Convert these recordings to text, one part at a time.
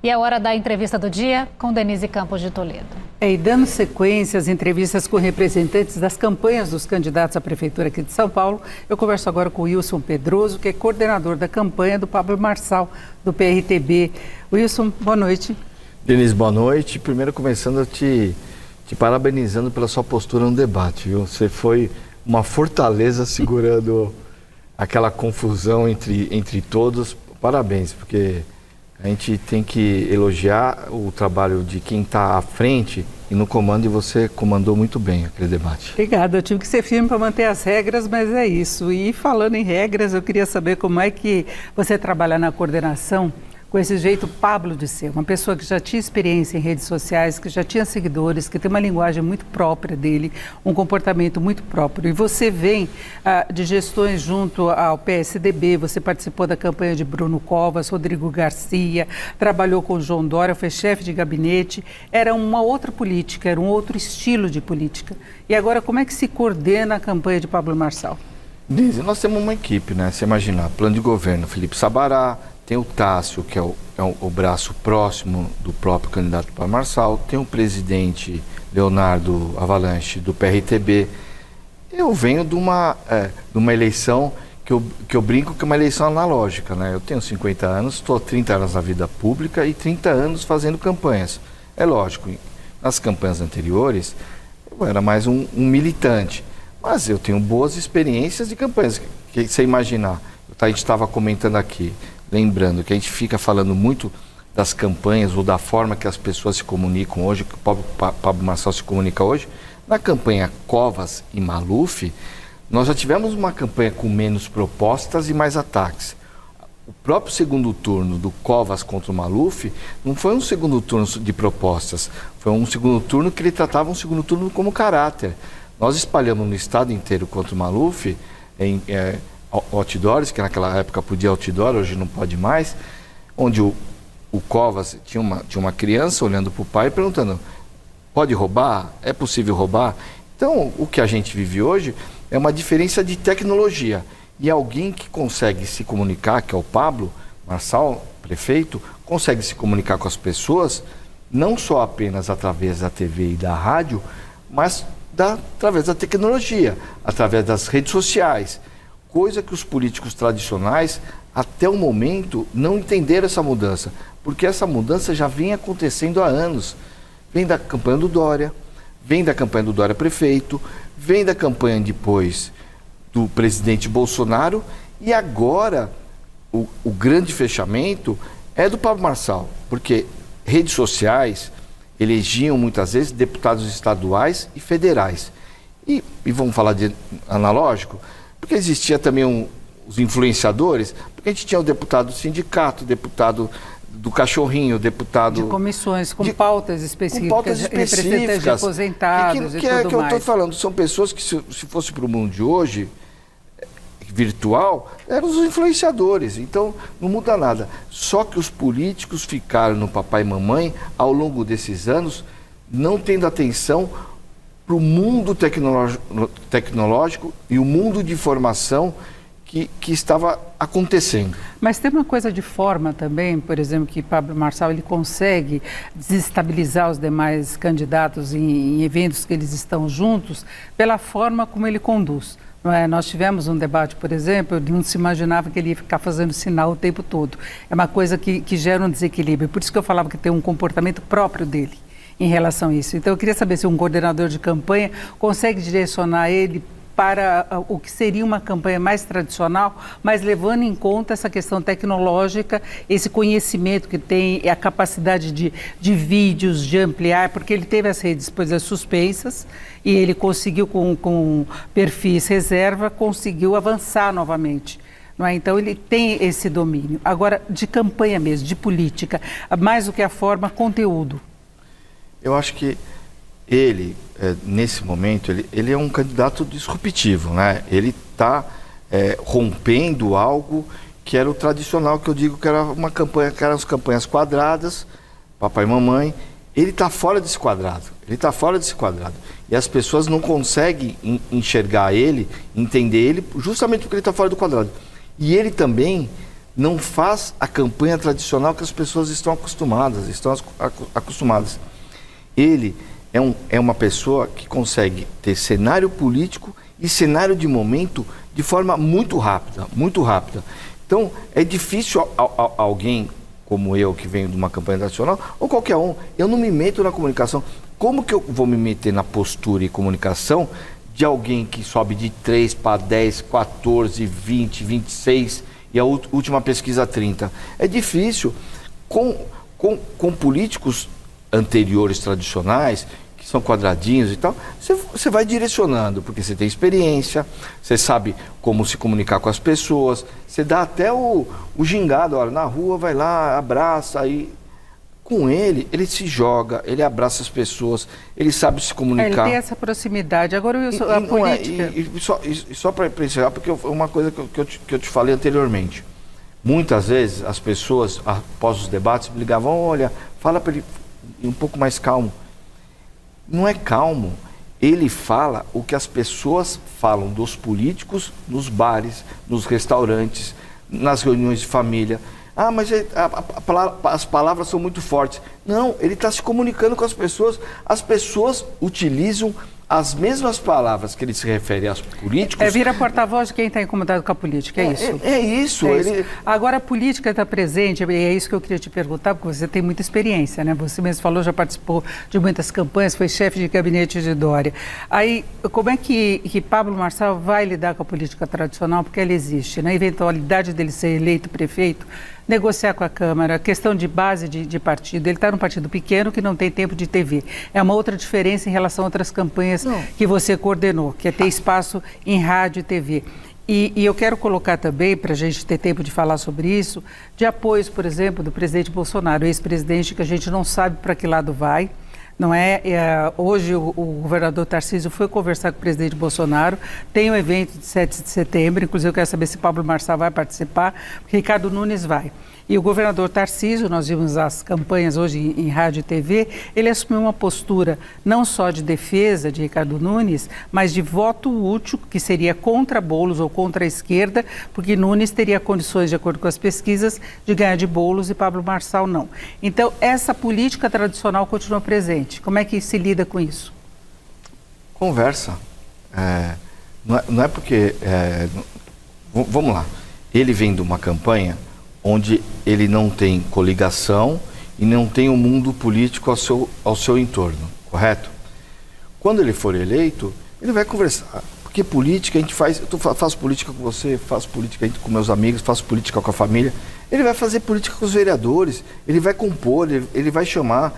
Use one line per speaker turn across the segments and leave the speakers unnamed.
E é hora da entrevista do dia com Denise Campos de Toledo.
E dando sequência às entrevistas com representantes das campanhas dos candidatos à Prefeitura aqui de São Paulo, eu converso agora com o Wilson Pedroso, que é coordenador da campanha do Pablo Marçal, do PRTB. Wilson, boa noite.
Denise, boa noite. Primeiro começando te parabenizando pela sua postura no debate, viu? Você foi uma fortaleza segurando aquela confusão entre todos. Parabéns, porque a gente tem que elogiar o trabalho de quem está à frente e no comando, e você comandou muito bem aquele debate.
Obrigada, eu tive que ser firme para manter as regras, mas é isso. E falando em regras, eu queria saber como é que você trabalha na coordenação com esse jeito Pablo de ser, uma pessoa que já tinha experiência em redes sociais, que já tinha seguidores, que tem uma linguagem muito própria dele, um comportamento muito próprio. E você vem de gestões junto ao PSDB, você participou da campanha de Bruno Covas, Rodrigo Garcia, trabalhou com João Dória, foi chefe de gabinete, era uma outra política, era um outro estilo de política. E agora, como é que se coordena a campanha de Pablo Marçal?
Denise, nós temos uma equipe, né? Você imaginar, plano de governo, Felipe Sabará, tem o Tássio, que é o braço próximo do próprio candidato Pablo Marçal, tem o presidente Leonardo Avalanche, do PRTB. Eu venho de uma eleição que eu brinco que é uma eleição analógica, né? Eu tenho 50 anos, estou há 30 anos na vida pública e 30 anos fazendo campanhas. É lógico, nas campanhas anteriores, eu era mais um militante, mas eu tenho boas experiências de campanhas. Que você imaginar, a gente estava comentando aqui, lembrando que a gente fica falando muito das campanhas ou da forma que as pessoas se comunicam hoje, que o Pablo Marçal se comunica hoje. Na campanha Covas e Maluf, nós já tivemos uma campanha com menos propostas e mais ataques. O próprio segundo turno do Covas contra o Maluf não foi um segundo turno de propostas, foi um segundo turno que ele tratava um segundo turno como caráter. Nós espalhamos no estado inteiro contra o Maluf outdoors, que naquela época podia outdoor, hoje não pode mais, onde o Covas tinha uma criança olhando para o pai e perguntando: pode roubar? É possível roubar? Então, o que a gente vive hoje é uma diferença de tecnologia. E alguém que consegue se comunicar, que é o Pablo Marçal, prefeito, consegue se comunicar com as pessoas, não só apenas através da TV e da rádio, mas através da tecnologia, através das redes sociais. Coisa que os políticos tradicionais, até o momento, não entenderam essa mudança, porque essa mudança já vem acontecendo há anos. Vem da campanha do Dória, vem da campanha do Dória prefeito, vem da campanha depois do presidente Bolsonaro, e agora o grande fechamento é do Pablo Marçal, porque redes sociais elegiam muitas vezes deputados estaduais e federais. E vamos falar de analógico, porque existia também os influenciadores, porque a gente tinha o deputado do sindicato, deputado do cachorrinho, deputado...
De comissões, com pautas específicas, representantes de aposentados e tudo mais.
Que eu estou falando, são pessoas que se fosse para o mundo de hoje, virtual, eram os influenciadores, então não muda nada. Só que os políticos ficaram no papai e mamãe ao longo desses anos, não tendo atenção para o mundo tecnológico e o mundo de informação que estava acontecendo.
Mas tem uma coisa de forma também, por exemplo, que Pablo Marçal ele consegue desestabilizar os demais candidatos em eventos que eles estão juntos pela forma como ele conduz. Não é? Nós tivemos um debate, por exemplo, não se imaginava que ele ia ficar fazendo sinal o tempo todo. É uma coisa que gera um desequilíbrio. Por isso que eu falava que tem um comportamento próprio dele em relação a isso. Então, eu queria saber se um coordenador de campanha consegue direcionar ele para o que seria uma campanha mais tradicional, mas levando em conta essa questão tecnológica, esse conhecimento que tem, a capacidade de vídeos, de ampliar, porque ele teve as redes suspensas e ele conseguiu, com perfis reserva, conseguiu avançar novamente. Não é? Então, ele tem esse domínio. Agora, de campanha mesmo, de política, mais do que a forma, conteúdo.
Eu acho que ele, nesse momento, ele é um candidato disruptivo, né? Ele está rompendo algo que era o tradicional, que eu digo que era uma campanha, que eram as campanhas quadradas, papai e mamãe. Ele está fora desse quadrado, E as pessoas não conseguem enxergar ele, entender ele, justamente porque ele está fora do quadrado. E ele também não faz a campanha tradicional que as pessoas estão acostumadas. Ele é uma pessoa que consegue ter cenário político e cenário de momento de forma muito rápida, muito rápida. Então, é difícil alguém como eu, que venho de uma campanha tradicional, ou qualquer um, eu não me meto na comunicação. Como que eu vou me meter na postura e comunicação de alguém que sobe de 3 para 10, 14, 20, 26 e a última pesquisa 30? É difícil. Com políticos anteriores tradicionais, que são quadradinhos e tal, você vai direcionando, porque você tem experiência, você sabe como se comunicar com as pessoas, você dá até o gingado, olha, na rua vai lá, abraça, aí com ele se joga, ele abraça as pessoas, ele sabe se comunicar.
Ele tem essa proximidade. Agora, a política...
Só para encerrar, porque uma coisa que eu te falei anteriormente, muitas vezes as pessoas, após os debates, me ligavam, olha, fala para ele ir um pouco mais calmo. Não é calmo, ele fala o que as pessoas falam dos políticos nos bares, nos restaurantes, nas reuniões de família. Ah, mas as palavras são muito fortes. Não, ele está se comunicando com as pessoas utilizam as mesmas palavras que ele se refere aos políticos.
Vira porta-voz de quem está incomodado com a política, é isso?
É isso.
Agora, a política está presente, é isso que eu queria te perguntar, porque você tem muita experiência, né? Você mesmo falou, já participou de muitas campanhas, foi chefe de gabinete de Dória. Aí, como é que Pablo Marçal vai lidar com a política tradicional? Porque ela existe. Na eventualidade dele ser eleito prefeito, negociar com a Câmara, questão de base de partido. Ele está num partido pequeno que não tem tempo de TV. É uma outra diferença em relação a outras campanhas que você coordenou, que é ter espaço em rádio e TV. E eu quero colocar também, para a gente ter tempo de falar sobre isso, de apoios, por exemplo, do presidente Bolsonaro, ex-presidente, que a gente não sabe para que lado vai. Não é? Hoje o governador Tarcísio foi conversar com o presidente Bolsonaro, tem um evento de 7 de setembro, inclusive eu quero saber se Pablo Marçal vai participar, porque Ricardo Nunes vai. E o governador Tarcísio, nós vimos as campanhas hoje em rádio e TV, ele assumiu uma postura não só de defesa de Ricardo Nunes, mas de voto útil, que seria contra Boulos ou contra a esquerda, porque Nunes teria condições, de acordo com as pesquisas, de ganhar de Boulos e Pablo Marçal não. Então, essa política tradicional continua presente. Como é que se lida com isso?
Conversa. Não é porque... vamos lá. Ele vem de uma campanha onde ele não tem coligação e não tem um mundo político ao seu entorno, correto? Quando ele for eleito, ele vai conversar. Porque política a gente faz... Eu faço política com você, faço política com meus amigos, faço política com a família. Ele vai fazer política com os vereadores, ele vai compor, ele vai chamar...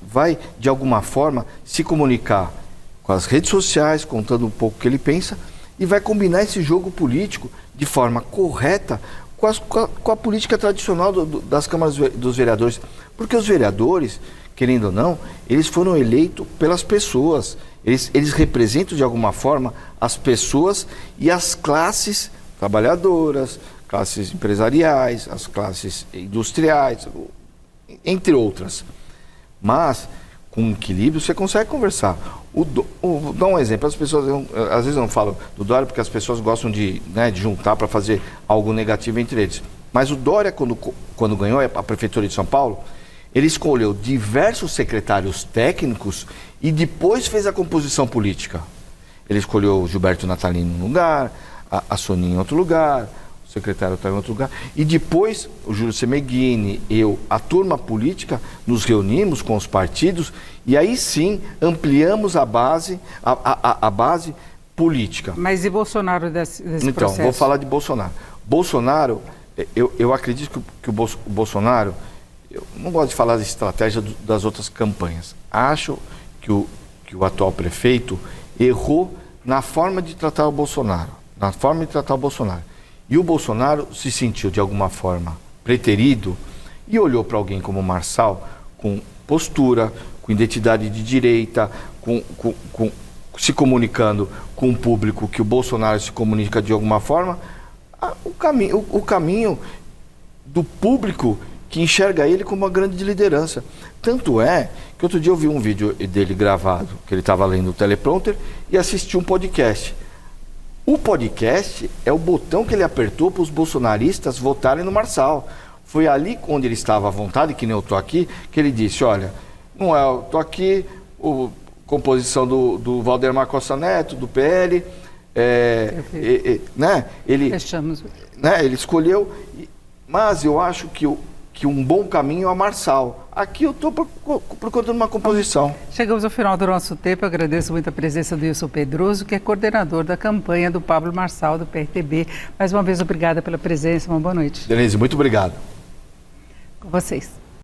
Vai, de alguma forma, se comunicar com as redes sociais, contando um pouco o que ele pensa, e vai combinar esse jogo político de forma correta com a política tradicional das câmaras dos vereadores. Porque os vereadores, querendo ou não, eles foram eleitos pelas pessoas. Eles representam, de alguma forma, as pessoas e as classes trabalhadoras, classes empresariais, as classes industriais, entre outras. Mas, com equilíbrio, você consegue conversar. Vou dar um exemplo. As pessoas, às vezes eu não falo do Dória porque as pessoas gostam de juntar para fazer algo negativo entre eles. Mas o Dória, quando ganhou a Prefeitura de São Paulo, ele escolheu diversos secretários técnicos e depois fez a composição política. Ele escolheu o Gilberto Natalino em um lugar, a Soninha em outro lugar, o secretário está em outro lugar. E depois, o Júlio Semeghini, a turma política, nos reunimos com os partidos e aí sim ampliamos a base política.
Mas e Bolsonaro desse processo?
Então, vou falar de Bolsonaro. Bolsonaro, eu acredito que o Bolsonaro, eu não gosto de falar da estratégia das outras campanhas. Acho que o atual prefeito errou na forma de tratar o Bolsonaro. E o Bolsonaro se sentiu, de alguma forma, preterido e olhou para alguém como o Marçal com postura, com identidade de direita, se comunicando com um público que o Bolsonaro se comunica de alguma forma, o caminho do público que enxerga ele como uma grande liderança. Tanto é que outro dia eu vi um vídeo dele gravado, que ele estava lendo o teleprompter e assisti um podcast. O podcast é o botão que ele apertou para os bolsonaristas votarem no Marçal. Foi ali onde ele estava à vontade, que nem eu estou aqui, que ele disse, olha, não é, eu estou aqui, composição do Valdemar Costa Neto, do PL, né?
Fechamos.
Né? Ele escolheu, mas eu acho que um bom caminho é o Marçal. Aqui eu estou procurando uma composição.
Chegamos ao final do nosso tempo. Eu agradeço muito a presença do Wilson Pedroso, que é coordenador da campanha do Pablo Marçal, do PRTB. Mais uma vez, obrigada pela presença. Uma boa noite.
Denise, muito obrigado.
Com vocês.